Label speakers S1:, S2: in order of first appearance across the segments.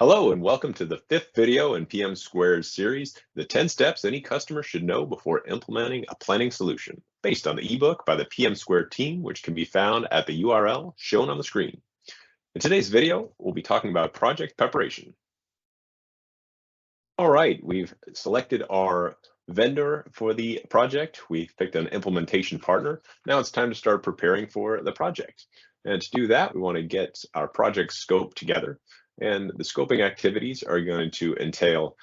S1: Hello and welcome to the fifth video in PM Squared's series, The 10 Steps Any Customer Should Know Before Implementing a Planning Solution, based on the ebook by the PM Squared team, which can be found at the URL shown on the screen. In today's video, we'll be talking about project preparation. All right, we've selected our vendor for the project. We've picked an implementation partner. Now it's time to start preparing for the project. And to do that, we want to get our project scope together. And the scoping activities are going to entail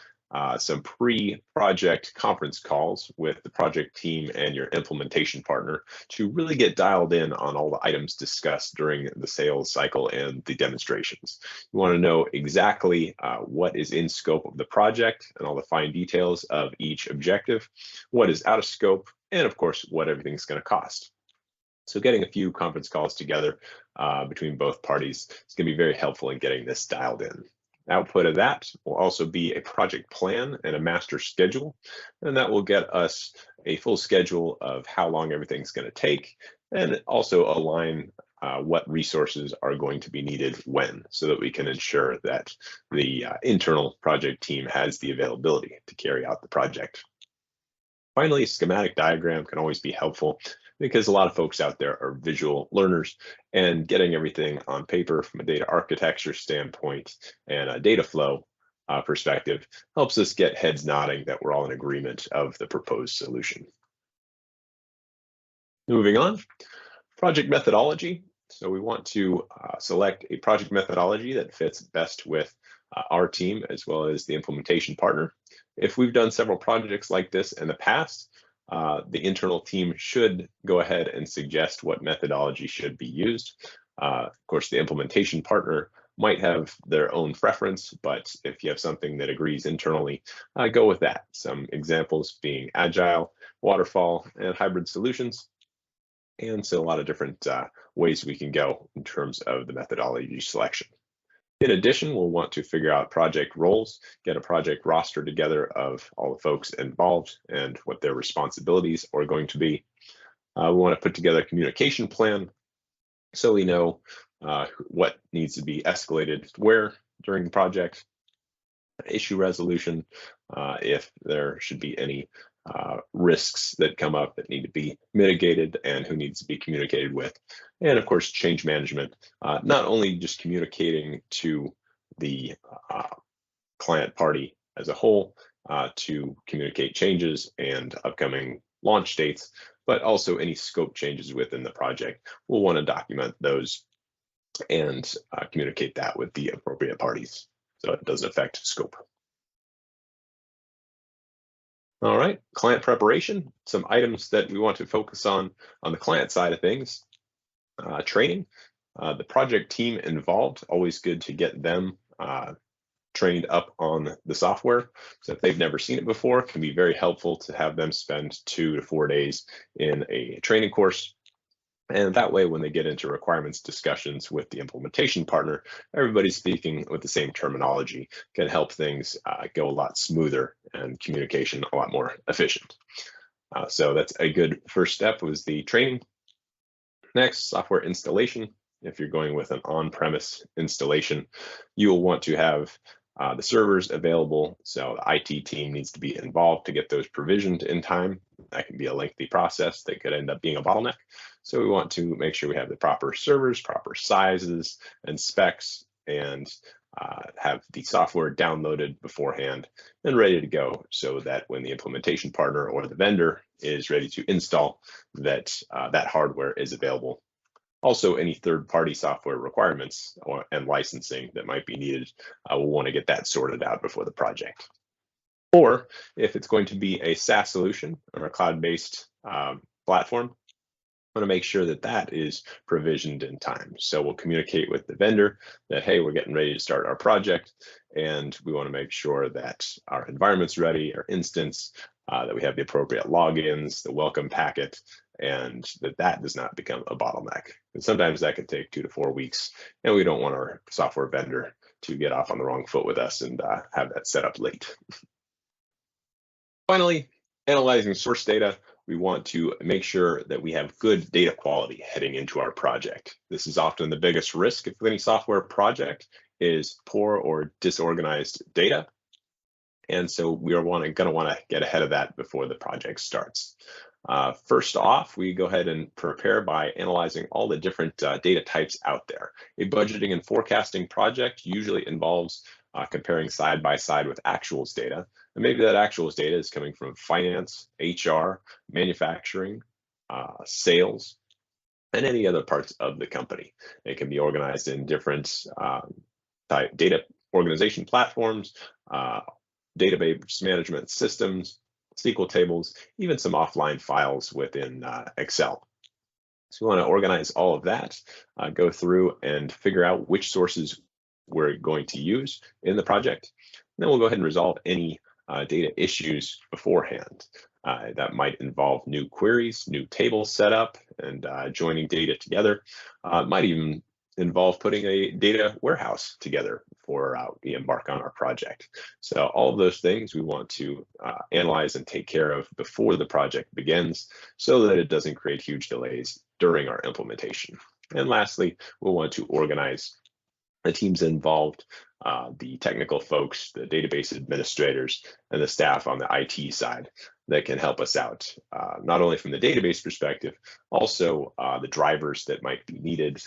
S1: some pre-project conference calls with the project team and your implementation partner to really get dialed in on all the items discussed during the sales cycle and the demonstrations. You want to know exactly what is in scope of the project and all the fine details of each objective, what is out of scope, and of course, what everything's going to cost. So getting a few conference calls together between both parties is going to be very helpful in getting this dialed in. Output of that will also be a project plan and a master schedule, and that will get us a full schedule of how long everything's going to take, and also align what resources are going to be needed when, so that we can ensure that the internal project team has the availability to carry out the project. Finally, a schematic diagram can always be helpful because a lot of folks out there are visual learners, and getting everything on paper from a data architecture standpoint and a data flow perspective helps us get heads nodding that we're all in agreement of the proposed solution. Moving on, project methodology. So we want to select a project methodology that fits best with our team as well as the implementation partner. If we've done several projects like this in the past, the internal team should go ahead and suggest what methodology should be used. Of course, the implementation partner might have their own preference, but if you have something that agrees internally, go with that. Some examples being agile, waterfall, and hybrid solutions. And so a lot of different ways we can go in terms of the methodology selection. In addition, we'll want to figure out project roles, get a project roster together of all the folks involved and what their responsibilities are going to be. We want to put together a communication plan so we know what needs to be escalated where during the project, issue resolution, if there should be any risks that come up that need to be mitigated and who needs to be communicated with. And of course, change management, not only just communicating to the client party as a whole to communicate changes and upcoming launch dates, but also any scope changes within the project. We'll want to document those and communicate that with the appropriate parties so it doesn't affect scope. All right, client preparation, some items that we want to focus on the client side of things. Training, the project team involved, always good to get them trained up on the software. So if they've never seen it before, it can be very helpful to have them spend 2 to 4 days in a training course. And that way, when they get into requirements discussions with the implementation partner, everybody's speaking with the same terminology, can help things go a lot smoother and communication a lot more efficient. So that's a good first step, was the training. Next, software installation. If you're going with an on-premise installation, you will want to have the servers available. So the IT team needs to be involved to get those provisioned in time. That can be a lengthy process that could end up being a bottleneck. So we want to make sure we have the proper servers, proper sizes and specs, and have the software downloaded beforehand and ready to go, so that when the implementation partner or the vendor is ready to install, that that hardware is available. Also, any third-party software requirements and licensing that might be needed, we'll want to get that sorted out before the project. Or if it's going to be a SaaS solution or a cloud-based platform, want to make sure that that is provisioned in time. So we'll communicate with the vendor that, hey, we're getting ready to start our project, and we want to make sure that our environment's ready, our instance, that we have the appropriate logins, the welcome packet, and that does not become a bottleneck. And sometimes that could take 2 to 4 weeks, and we don't want our software vendor to get off on the wrong foot with us and have that set up late. Finally, analyzing source data. We want to make sure that we have good data quality heading into our project. This is often the biggest risk of any software project, is poor or disorganized data. And so we are going to want to get ahead of that before the project starts. First off, we go ahead and prepare by analyzing all the different data types out there. A budgeting and forecasting project usually involves comparing side by side with actuals data. And maybe that actuals data is coming from finance, HR, manufacturing, sales, and any other parts of the company. It can be organized in different data organization platforms, database management systems, SQL tables, even some offline files within Excel. So we want to organize all of that, go through and figure out which sources we're going to use in the project. And then we'll go ahead and resolve any data issues beforehand. That might involve new queries, new tables set up, and joining data together. Might even involve putting a data warehouse together before we embark on our project. So all of those things we want to analyze and take care of before the project begins so that it doesn't create huge delays during our implementation. And lastly, we'll want to organize the teams involved, the technical folks, the database administrators, and the staff on the IT side that can help us out, not only from the database perspective, also the drivers that might be needed,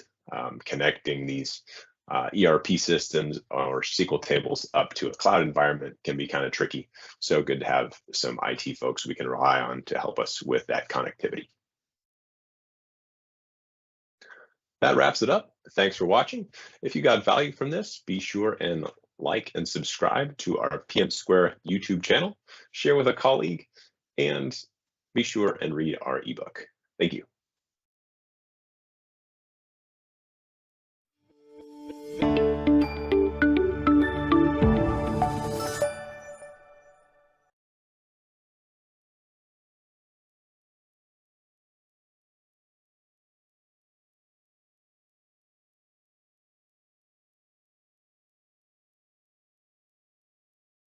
S1: connecting these ERP systems or SQL tables up to a cloud environment can be kind of tricky. So good to have some IT folks we can rely on to help us with that connectivity. That wraps it up. Thanks for watching. If you got value from this, be sure and like and subscribe to our PM Square YouTube channel, share with a colleague, and be sure and read our ebook. Thank you.